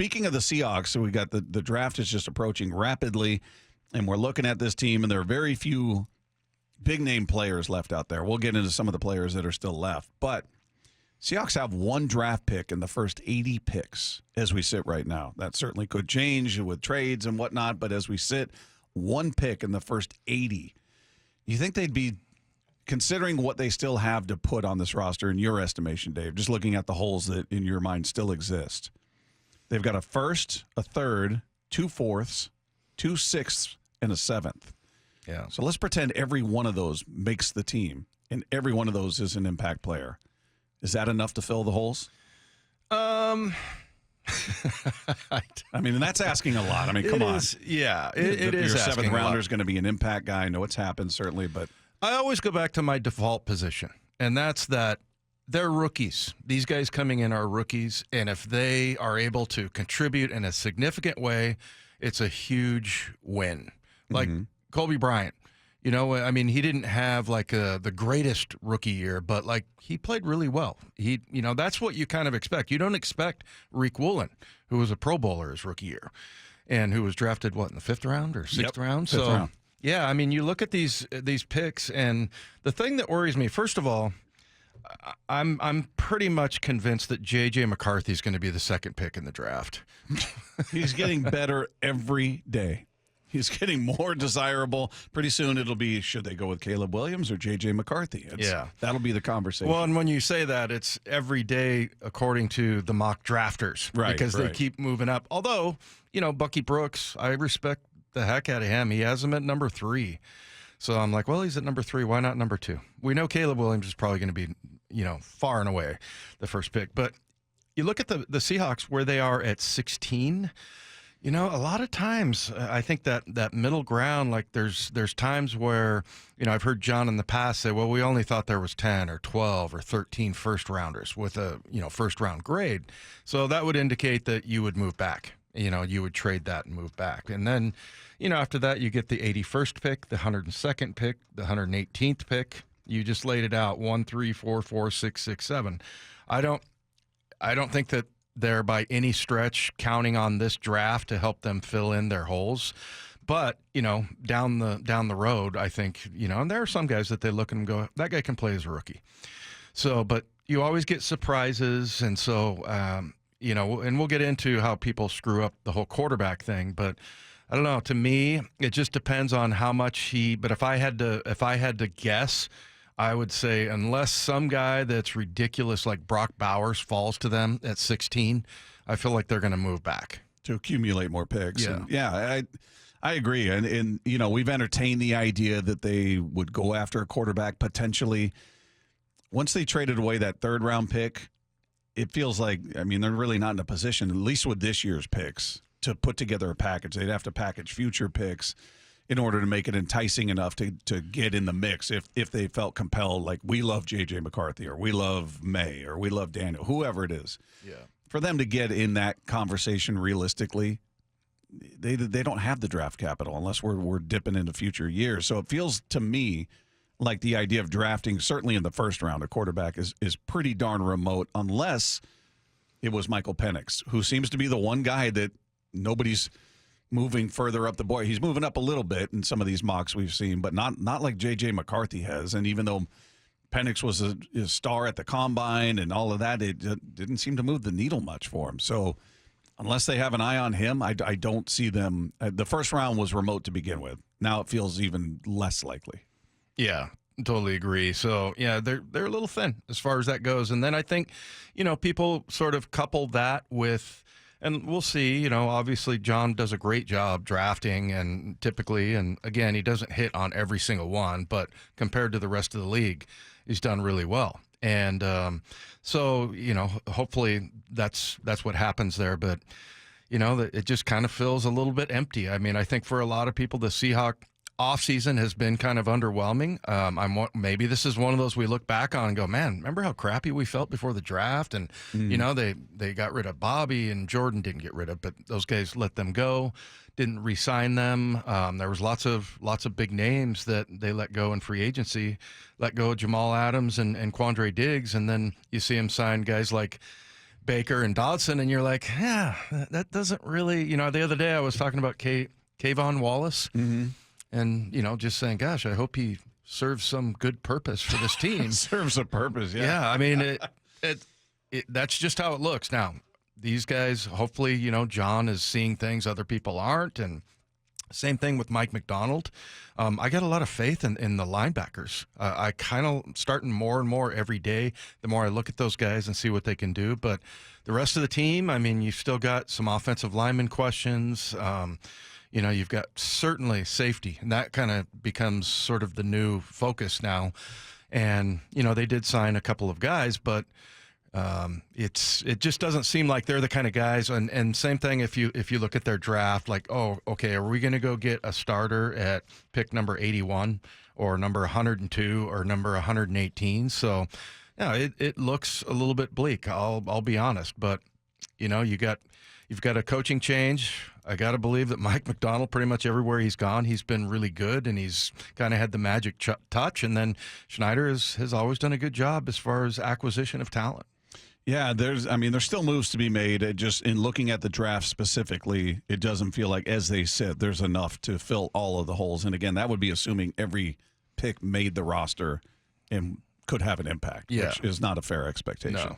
speaking of the Seahawks, so we got the draft is just approaching rapidly, and we're looking at this team, and there are very few big-name players left out there. We'll get into some of the players that are still left. But Seahawks have one draft pick in the first 80 picks as we sit right now. That certainly could change with trades and whatnot, but as we sit, one pick in the first 80. You think they'd be, considering what they still have to put on this roster, in your estimation, Dave, just looking at the holes that in your mind still exist, they've got a first, a third, 2 fourths, 2 sixths, and a 7th. Yeah. So let's pretend every one of those makes the team, and every one of those is an impact player. Is that enough to fill the holes? I mean, that's asking a lot. I mean, come on. Yeah, it is. Your asking 7th a lot. rounder is going to be an impact guy. I know it's happened, certainly, but I always go back to my default position, and that's that they're rookies. These guys coming in are rookies, and if they are able to contribute in a significant way, it's a huge win. Like Kobe Bryant. You know, I mean, he didn't have like the greatest rookie year, but like he played really well. That's what you kind of expect. You don't expect Reek Woolen, who was a Pro Bowler his rookie year, and who was drafted in the 5th round or 6th round. Fifth round. Yeah, I mean, you look at these picks, and the thing that worries me, first of all, I'm pretty much convinced that J.J. McCarthy is going to be the 2nd pick in the draft. He's getting better every day. He's getting more desirable. Pretty soon it'll be, should they go with Caleb Williams or J.J. McCarthy? That'll be the conversation. Well, and when you say that, it's every day according to the mock drafters. Right, because they keep moving up. Although, Bucky Brooks, I respect the heck out of him. He has him at number 3. So I'm like, well, he's at number 3. Why not number 2? We know Caleb Williams is probably going to be, far and away the first pick. But you look at the Seahawks where they are at 16. A lot of times I think that middle ground, like there's times where, I've heard John in the past say, well, we only thought there was 10 or 12 or 13 first rounders with a, first round grade. So that would indicate that you would move back. You would trade that and move back. And then, after that, you get the 81st pick, the 102nd pick, the 118th pick. You just laid it out 1, 3, 4, 5, 6, 7. I don't think that they're by any stretch counting on this draft to help them fill in their holes. But, down the road, I think, and there are some guys that they look and go, that guy can play as a rookie. So, but you always get surprises. And so, and we'll get into how people screw up the whole quarterback thing. But I don't know. To me, it just depends on how much but if I had to guess, I would say unless some guy that's ridiculous like Brock Bowers falls to them at 16, I feel like they're going to move back. To accumulate more picks. Yeah. And I agree. And, we've entertained the idea that they would go after a quarterback potentially. Once they traded away that 3rd round pick, it feels like, they're really not in a position, at least with this year's picks, to put together a package. They'd have to package future picks in order to make it enticing enough to get in the mix if they felt compelled, like we love J.J. McCarthy or we love May or we love Daniel, whoever it is. Yeah. For them to get in that conversation realistically, they don't have the draft capital unless we're dipping into future years. So it feels to me like the idea of drafting, certainly in the 1st round, a quarterback is pretty darn remote unless it was Michael Penix, who seems to be the one guy that nobody's moving further up the board. He's moving up a little bit in some of these mocks we've seen, but not like J.J. McCarthy has. And even though Penix was a star at the Combine and all of that, it didn't seem to move the needle much for him. So unless they have an eye on him, I don't see them. The 1st round was remote to begin with. Now it feels even less likely. Yeah, totally agree. So, yeah, they're a little thin as far as that goes. And then I think, people sort of couple that with – and we'll see, obviously John does a great job drafting and typically, and again, he doesn't hit on every single one, but compared to the rest of the league, he's done really well. And so, hopefully that's what happens there. But, it just kind of feels a little bit empty. I think for a lot of people, the Seahawk offseason has been kind of underwhelming. Maybe this is one of those we look back on and go, man, remember how crappy we felt before the draft? And, they got rid of Bobby and Jordan didn't get rid of, but those guys let them go, didn't re-sign them. There was lots of big names that they let go in free agency, let go of Jamal Adams and Quandre Diggs. And then you see them sign guys like Baker and Dodson, and you're like, yeah, that doesn't really, the other day I was talking about Kayvon Wallace, and, just saying, gosh, I hope he serves some good purpose for this team. Serves a purpose, yeah. Yeah, I mean, that's just how it looks. Now, these guys, hopefully, John is seeing things other people aren't, and same thing with Mike McDonald. I got a lot of faith in the linebackers. I kind of starting more and more every day, the more I look at those guys and see what they can do. But the rest of the team, I mean, you've still got some offensive lineman questions. You've got certainly safety, and that kind of becomes sort of the new focus now. And, they did sign a couple of guys, but it just doesn't seem like they're the kind of guys. And same thing if you look at their draft, like, oh, okay, are we going to go get a starter at pick number 81 or number 102 or number 118? So, yeah, it looks a little bit bleak. I'll be honest, but you've got a coaching change. I got to believe that Mike McDonald, pretty much everywhere he's gone, he's been really good, and he's kind of had the magic touch. And then Schneider has always done a good job as far as acquisition of talent. Yeah, there's still moves to be made. It just, in looking at the draft specifically, it doesn't feel like, as they said, there's enough to fill all of the holes. And again, that would be assuming every pick made the roster and could have an impact, which is not a fair expectation. No.